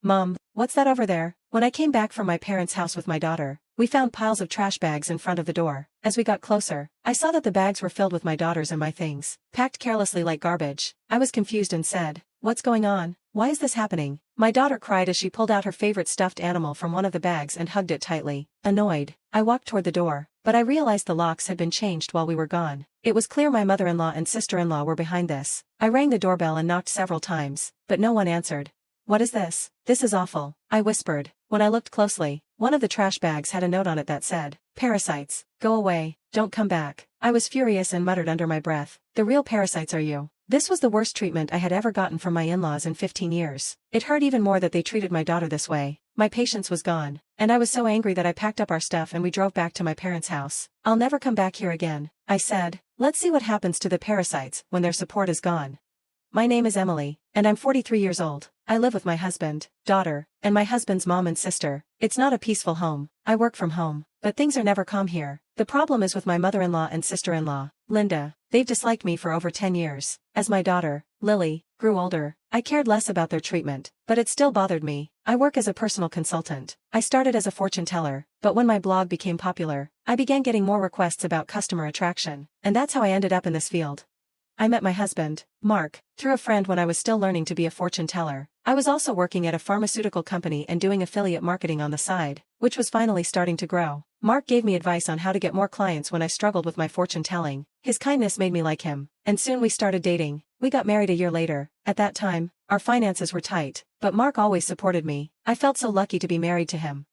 Mom, what's that over there? When I came back from my parents' house with my daughter, we found piles of trash bags in front of the door. As we got closer, I saw that the bags were filled with my daughter's and my things, packed carelessly like garbage. I was confused and said, "What's going on? Why is this happening?" My daughter cried as she pulled out her favorite stuffed animal from one of the bags and hugged it tightly. Annoyed, I walked toward the door, but I realized the locks had been changed while we were gone. It was clear my mother-in-law and sister-in-law were behind this. I rang the doorbell and knocked several times, but no one answered. "What is this? This is awful," I whispered. When I looked closely, one of the trash bags had a note on it that said, "Parasites, go away, don't come back." I was furious and muttered under my breath, "The real parasites are you." This was the worst treatment I had ever gotten from my in-laws in 15 years. It hurt even more that they treated my daughter this way. My patience was gone, and I was so angry that I packed up our stuff and we drove back to my parents' house. "I'll never come back here again," I said. "Let's see what happens to the parasites when their support is gone." My name is Emily, and I'm 43 years old. I live with my husband, daughter, and my husband's mom and sister. It's not a peaceful home. I work from home, but things are never calm here. The problem is with my mother-in-law and sister-in-law, Linda. They've disliked me for over 10 years. As my daughter, Lily, grew older, I cared less about their treatment, but it still bothered me. I work as a personal consultant. I started as a fortune teller, but when my blog became popular, I began getting more requests about customer attraction, and that's how I ended up in this field. I met my husband, Mark, through a friend when I was still learning to be a fortune teller. I was also working at a pharmaceutical company and doing affiliate marketing on the side, which was finally starting to grow. Mark gave me advice on how to get more clients when I struggled with my fortune telling. His kindness made me like him, and soon we started dating. We got married a year later. At that time, our finances were tight, but Mark always supported me. I felt so lucky to be married to him.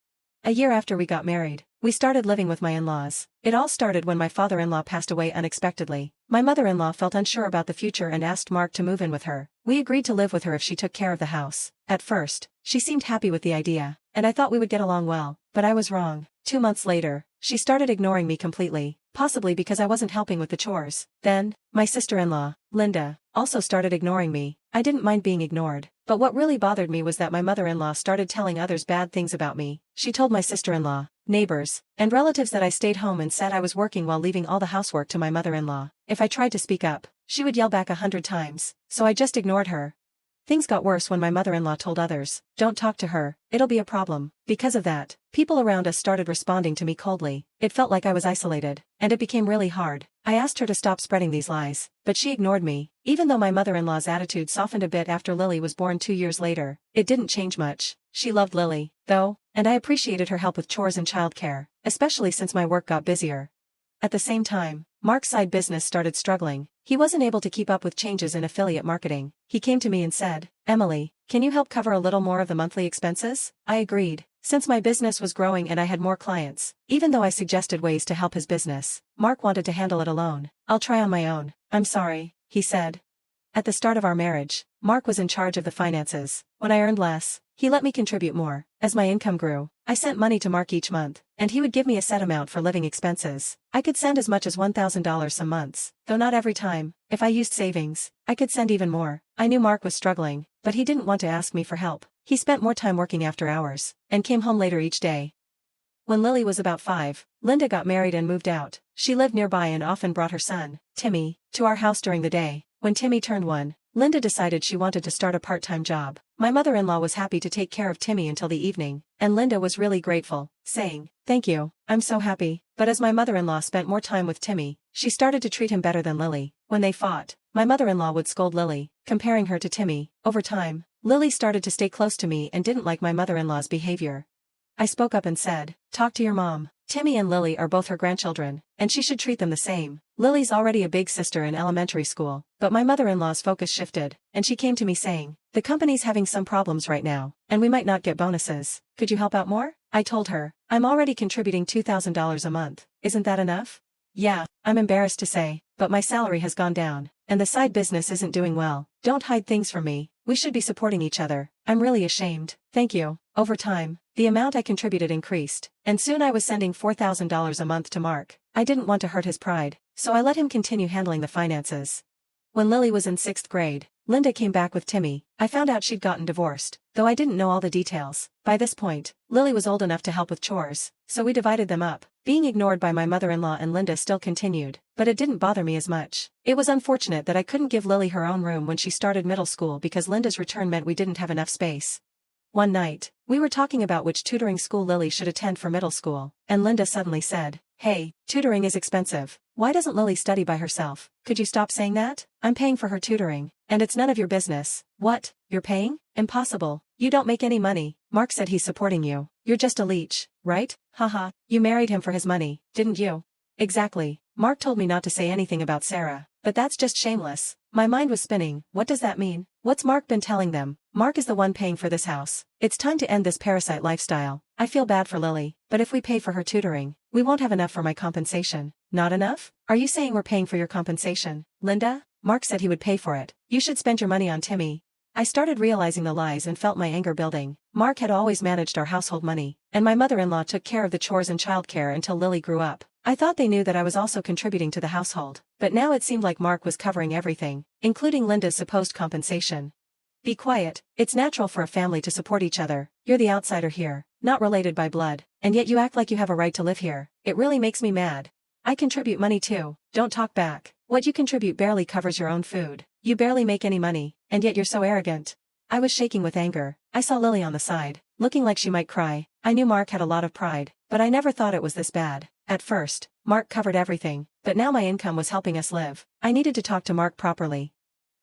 A year after we got married, we started living with my in-laws. It all started when my father-in-law passed away unexpectedly. My mother-in-law felt unsure about the future and asked Mark to move in with her. We agreed to live with her if she took care of the house. At first, she seemed happy with the idea, and I thought we would get along well, but I was wrong. 2 months later, she started ignoring me completely, possibly because I wasn't helping with the chores. Then, my sister-in-law, Linda, also started ignoring me. I didn't mind being ignored, but what really bothered me was that my mother-in-law started telling others bad things about me. She told my sister-in-law, neighbors, and relatives that I stayed home and said I was working while leaving all the housework to my mother-in-law. If I tried to speak up, she would yell back 100 times, so I just ignored her. Things got worse when my mother-in-law told others, "Don't talk to her, it'll be a problem." Because of that, people around us started responding to me coldly. It felt like I was isolated, and it became really hard. I asked her to stop spreading these lies, but she ignored me. Even though my mother-in-law's attitude softened a bit after Lily was born 2 years later, it didn't change much. She loved Lily, though, and I appreciated her help with chores and childcare, especially since my work got busier. At the same time, Mark's side business started struggling. He wasn't able to keep up with changes in affiliate marketing. He came to me and said, "Emily, can you help cover a little more of the monthly expenses?" I agreed, since my business was growing and I had more clients. Even though I suggested ways to help his business, Mark wanted to handle it alone. "I'll try on my own." "I'm sorry," he said. At the start of our marriage, Mark was in charge of the finances. When I earned less, he let me contribute more. As my income grew, I sent money to Mark each month, and he would give me a set amount for living expenses. I could send as much as $1,000 some months, though not every time. If I used savings, I could send even more. I knew Mark was struggling, but he didn't want to ask me for help. He spent more time working after hours, and came home later each day. When Lily was about 5, Linda got married and moved out. She lived nearby and often brought her son, Timmy, to our house during the day. When Timmy turned 1, Linda decided she wanted to start a part-time job. My mother-in-law was happy to take care of Timmy until the evening, and Linda was really grateful, saying, "Thank you, I'm so happy." But as my mother-in-law spent more time with Timmy, she started to treat him better than Lily. When they fought, my mother-in-law would scold Lily, comparing her to Timmy. Over time, Lily started to stay close to me and didn't like my mother-in-law's behavior. I spoke up and said, "Talk to your mom. Timmy and Lily are both her grandchildren, and she should treat them the same." Lily's already a big sister in elementary school, but my mother-in-law's focus shifted, and she came to me saying, "The company's having some problems right now, and we might not get bonuses. Could you help out more?" I told her, "I'm already contributing $2,000 a month. Isn't that enough?" "Yeah, I'm embarrassed to say, but my salary has gone down, and the side business isn't doing well. Don't hide things from me. We should be supporting each other. I'm really ashamed." "Thank you." Over time, the amount I contributed increased, and soon I was sending $4,000 a month to Mark. I didn't want to hurt his pride, so I let him continue handling the finances. When Lily was in 6th grade, Linda came back with Timmy. I found out she'd gotten divorced, though I didn't know all the details. By this point, Lily was old enough to help with chores, so we divided them up. Being ignored by my mother-in-law and Linda still continued, but it didn't bother me as much. It was unfortunate that I couldn't give Lily her own room when she started middle school because Linda's return meant we didn't have enough space. One night, we were talking about which tutoring school Lily should attend for middle school, and Linda suddenly said, "Hey, tutoring is expensive. Why doesn't Lily study by herself? Could you stop saying that? I'm paying for her tutoring, and it's none of your business." "What? You're paying? Impossible. You don't make any money. Mark said he's supporting you. You're just a leech, right? Haha, you married him for his money, didn't you?" "Exactly. Mark told me not to say anything about Sarah, but that's just shameless." My mind was spinning. What does that mean? What's Mark been telling them? Mark is the one paying for this house. It's time to end this parasite lifestyle. I feel bad for Lily, but if we pay for her tutoring, we won't have enough for my compensation. Not enough? Are you saying we're paying for your compensation, Linda? Mark said he would pay for it. You should spend your money on Timmy. I started realizing the lies and felt my anger building. Mark had always managed our household money, and my mother-in-law took care of the chores and childcare until Lily grew up. I thought they knew that I was also contributing to the household, but now it seemed like Mark was covering everything, including Linda's supposed compensation. Be quiet. It's natural for a family to support each other. You're the outsider here, not related by blood, and yet you act like you have a right to live here. It really makes me mad. I contribute money too. Don't talk back. What you contribute barely covers your own food. You barely make any money, and yet you're so arrogant. I was shaking with anger. I saw Lily on the side, looking like she might cry. I knew Mark had a lot of pride, but I never thought it was this bad. At first, Mark covered everything, but now my income was helping us live. I needed to talk to Mark properly.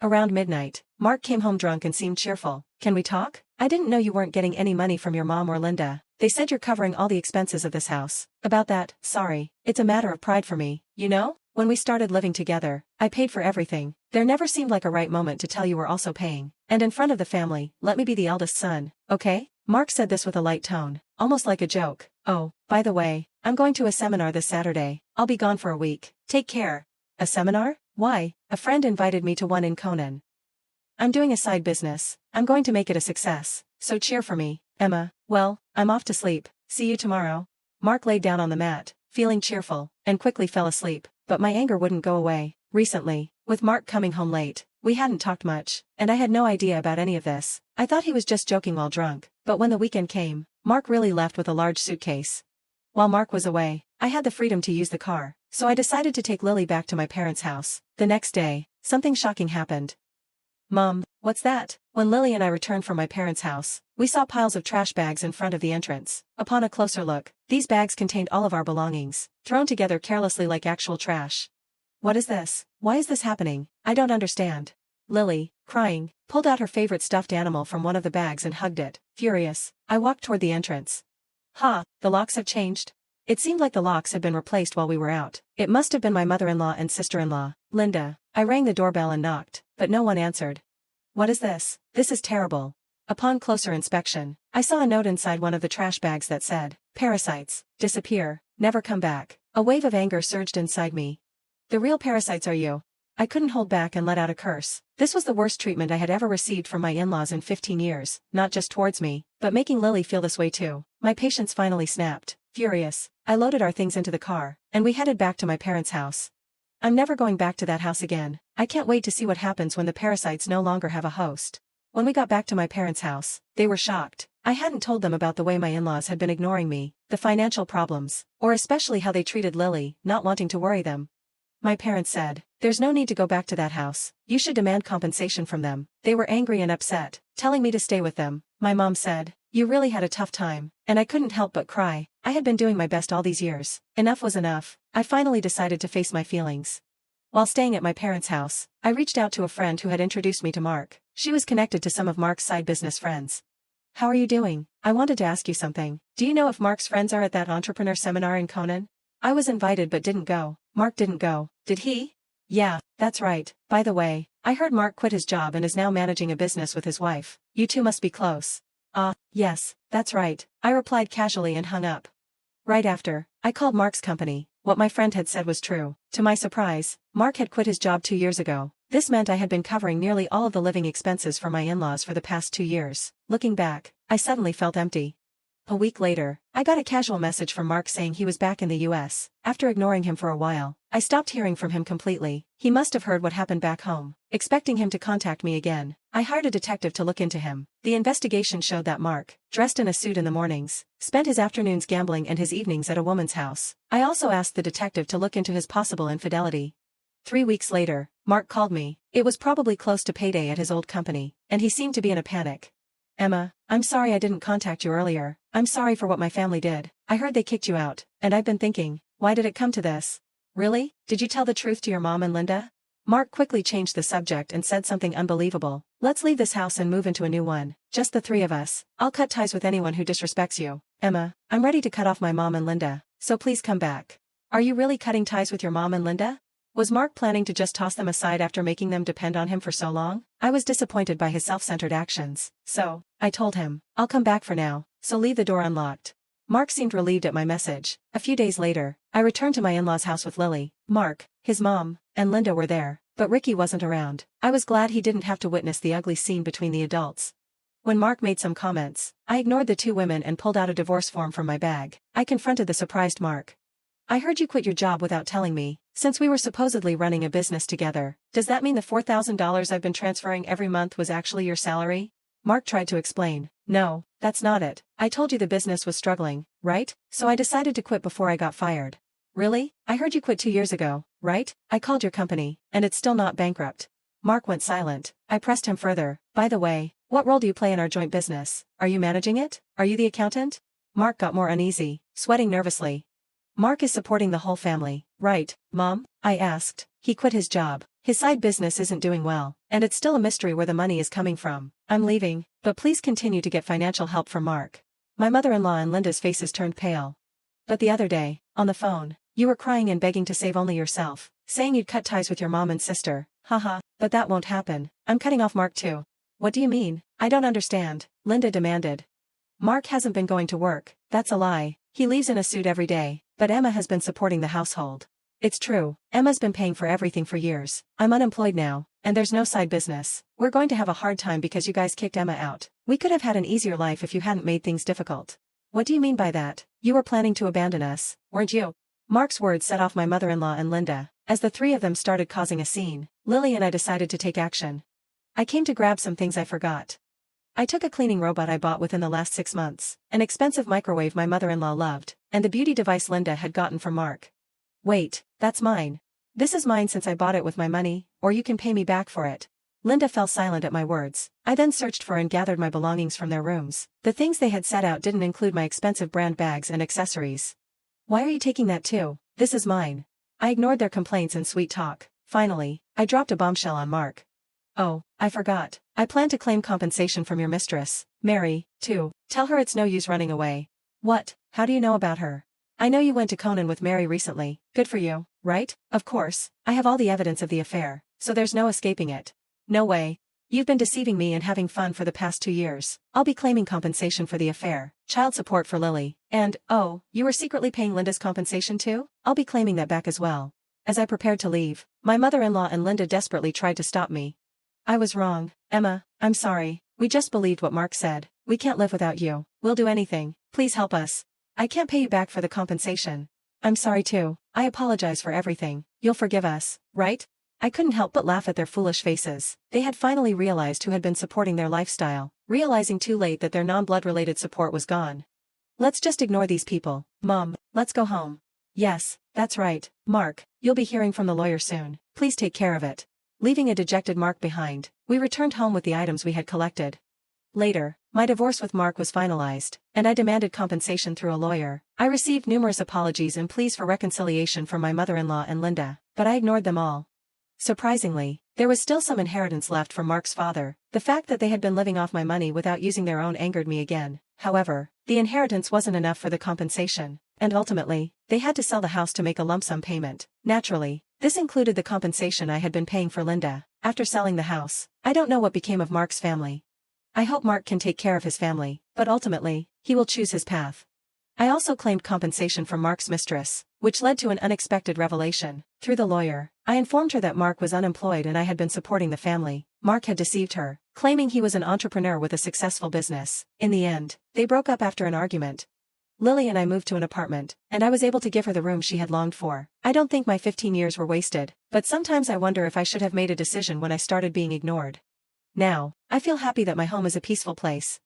Around midnight, Mark came home drunk and seemed cheerful. "Can we talk? I didn't know you weren't getting any money from your mom or Linda. They said you're covering all the expenses of this house." "About that, sorry. It's a matter of pride for me, you know? When we started living together, I paid for everything. There never seemed like a right moment to tell you we're also paying. And in front of the family, let me be the eldest son, okay?" Mark said this with a light tone, almost like a joke. "Oh, by the way, I'm going to a seminar this Saturday. I'll be gone for a week. Take care." "A seminar? Why?" "A friend invited me to one in Conan. I'm doing a side business. I'm going to make it a success, so cheer for me." "Emma, well, I'm off to sleep. See you tomorrow." Mark laid down on the mat, feeling cheerful, and quickly fell asleep, but my anger wouldn't go away. Recently, with Mark coming home late, we hadn't talked much, and I had no idea about any of this. I thought he was just joking while drunk, but when the weekend came, Mark really left with a large suitcase. While Mark was away, I had the freedom to use the car, so I decided to take Lily back to my parents' house. The next day, something shocking happened. "Mom, what's that?" When Lily and I returned from my parents' house, we saw piles of trash bags in front of the entrance. Upon a closer look, these bags contained all of our belongings, thrown together carelessly like actual trash. "What is this? Why is this happening? I don't understand." Lily, crying, pulled out her favorite stuffed animal from one of the bags and hugged it. Furious, I walked toward the entrance. The locks have changed. It seemed like the locks had been replaced while we were out. It must have been my mother-in-law and sister-in-law, Linda. I rang the doorbell and knocked, but no one answered. What is this? This is terrible. Upon closer inspection, I saw a note inside one of the trash bags that said, "Parasites, disappear, never come back." A wave of anger surged inside me. The real parasites are you. I couldn't hold back and let out a curse. This was the worst treatment I had ever received from my in-laws in 15 years, not just towards me, but making Lily feel this way too. My patience finally snapped. Furious, I loaded our things into the car, and we headed back to my parents' house. I'm never going back to that house again. I can't wait to see what happens when the parasites no longer have a host. When we got back to my parents' house, they were shocked. I hadn't told them about the way my in-laws had been ignoring me, the financial problems, or especially how they treated Lily, not wanting to worry them. My parents said, "There's no need to go back to that house. You should demand compensation from them." They were angry and upset, telling me to stay with them. My mom said, "You really had a tough time," and I couldn't help but cry. I had been doing my best all these years. Enough was enough. I finally decided to face my feelings. While staying at my parents' house, I reached out to a friend who had introduced me to Mark. She was connected to some of Mark's side business friends. "How are you doing? I wanted to ask you something. Do you know if Mark's friends are at that entrepreneur seminar in Conan?" I was invited but didn't go. Mark didn't go, did he? Yeah, that's right. By the way, I heard Mark quit his job and is now managing a business with his wife. You two must be close. Yes, that's right. I replied casually and hung up. Right after, I called Mark's company. What my friend had said was true. To my surprise, Mark had quit his job 2 years ago. This meant I had been covering nearly all of the living expenses for my in-laws for the past 2 years. Looking back, I suddenly felt empty. A week later, I got a casual message from Mark saying he was back in the US. After ignoring him for a while, I stopped hearing from him completely. He must have heard what happened back home. Expecting him to contact me again, I hired a detective to look into him. The investigation showed that Mark, dressed in a suit in the mornings, spent his afternoons gambling and his evenings at a woman's house. I also asked the detective to look into his possible infidelity. 3 weeks later, Mark called me. It was probably close to payday at his old company, and he seemed to be in a panic. Emma, I'm sorry I didn't contact you earlier. I'm sorry for what my family did. I heard they kicked you out, and I've been thinking, why did it come to this? Really? Did you tell the truth to your mom and Linda? Mark quickly changed the subject and said something unbelievable. Let's leave this house and move into a new one. Just the three of us. I'll cut ties with anyone who disrespects you. Emma, I'm ready to cut off my mom and Linda, so please come back. Are you really cutting ties with your mom and Linda? Was Mark planning to just toss them aside after making them depend on him for so long? I was disappointed by his self-centered actions, so I told him, I'll come back for now, so leave the door unlocked. Mark seemed relieved at my message. A few days later, I returned to my in-laws' house with Lily. Mark, his mom, and Linda were there, but Ricky wasn't around. I was glad he didn't have to witness the ugly scene between the adults. When Mark made some comments, I ignored the two women and pulled out a divorce form from my bag. I confronted the surprised Mark. I heard you quit your job without telling me. Since we were supposedly running a business together, does that mean the $4,000 I've been transferring every month was actually your salary? Mark tried to explain. No, that's not it. I told you the business was struggling, right? So I decided to quit before I got fired. Really? I heard you quit 2 years ago, right? I called your company, and it's still not bankrupt. Mark went silent. I pressed him further. By the way, what role do you play in our joint business? Are you managing it? Are you the accountant? Mark got more uneasy, sweating nervously. Mark is supporting the whole family, right, Mom? I asked. He quit his job. His side business isn't doing well, and it's still a mystery where the money is coming from. I'm leaving, but please continue to get financial help from Mark. My mother-in-law and Linda's faces turned pale. But the other day, on the phone, you were crying and begging to save only yourself, saying you'd cut ties with your mom and sister. Haha, but that won't happen. I'm cutting off Mark too. What do you mean? I don't understand, Linda demanded. Mark hasn't been going to work. That's a lie. He leaves in a suit every day, but Emma has been supporting the household. It's true, Emma's been paying for everything for years. I'm unemployed now, and there's no side business. We're going to have a hard time because you guys kicked Emma out. We could have had an easier life if you hadn't made things difficult. What do you mean by that? You were planning to abandon us, weren't you? Mark's words set off my mother-in-law and Linda. As the three of them started causing a scene, Lily and I decided to take action. I came to grab some things I forgot. I took a cleaning robot I bought within the last 6 months, an expensive microwave my mother-in-law loved, and the beauty device Linda had gotten from Mark. Wait, that's mine. This is mine since I bought it with my money, or you can pay me back for it. Linda fell silent at my words. I then searched for and gathered my belongings from their rooms. The things they had set out didn't include my expensive brand bags and accessories. Why are you taking that too? This is mine. I ignored their complaints and sweet talk. Finally, I dropped a bombshell on Mark. Oh, I forgot. I plan to claim compensation from your mistress, Mary, too. Tell her it's no use running away. What? How do you know about her? I know you went to Conan with Mary recently. Good for you, right? Of course. I have all the evidence of the affair, so there's no escaping it. No way. You've been deceiving me and having fun for the past 2 years. I'll be claiming compensation for the affair, child support for Lily, and, oh, you were secretly paying Linda's compensation too? I'll be claiming that back as well. As I prepared to leave, my mother-in-law and Linda desperately tried to stop me. I was wrong, Emma, I'm sorry. We just believed what Mark said. We can't live without you. We'll do anything. Please help us. I can't pay you back for the compensation. I'm sorry too. I apologize for everything. You'll forgive us, right? I couldn't help but laugh at their foolish faces. They had finally realized who had been supporting their lifestyle, realizing too late that their non-blood related support was gone. Let's just ignore these people. Mom, let's go home. Yes, that's right. Mark, you'll be hearing from the lawyer soon. Please take care of it. Leaving a dejected Mark behind, we returned home with the items we had collected. Later, my divorce with Mark was finalized, and I demanded compensation through a lawyer. I received numerous apologies and pleas for reconciliation from my mother-in-law and Linda, but I ignored them all. Surprisingly, there was still some inheritance left from Mark's father. The fact that they had been living off my money without using their own angered me again. However, the inheritance wasn't enough for the compensation, and ultimately, they had to sell the house to make a lump sum payment. Naturally, this included the compensation I had been paying for Linda. After selling the house, I don't know what became of Mark's family. I hope Mark can take care of his family, but ultimately, he will choose his path. I also claimed compensation from Mark's mistress, which led to an unexpected revelation. Through the lawyer, I informed her that Mark was unemployed and I had been supporting the family. Mark had deceived her, claiming he was an entrepreneur with a successful business. In the end, they broke up after an argument. Lily and I moved to an apartment, and I was able to give her the room she had longed for. I don't think my 15 years were wasted, but sometimes I wonder if I should have made a decision when I started being ignored. Now, I feel happy that my home is a peaceful place,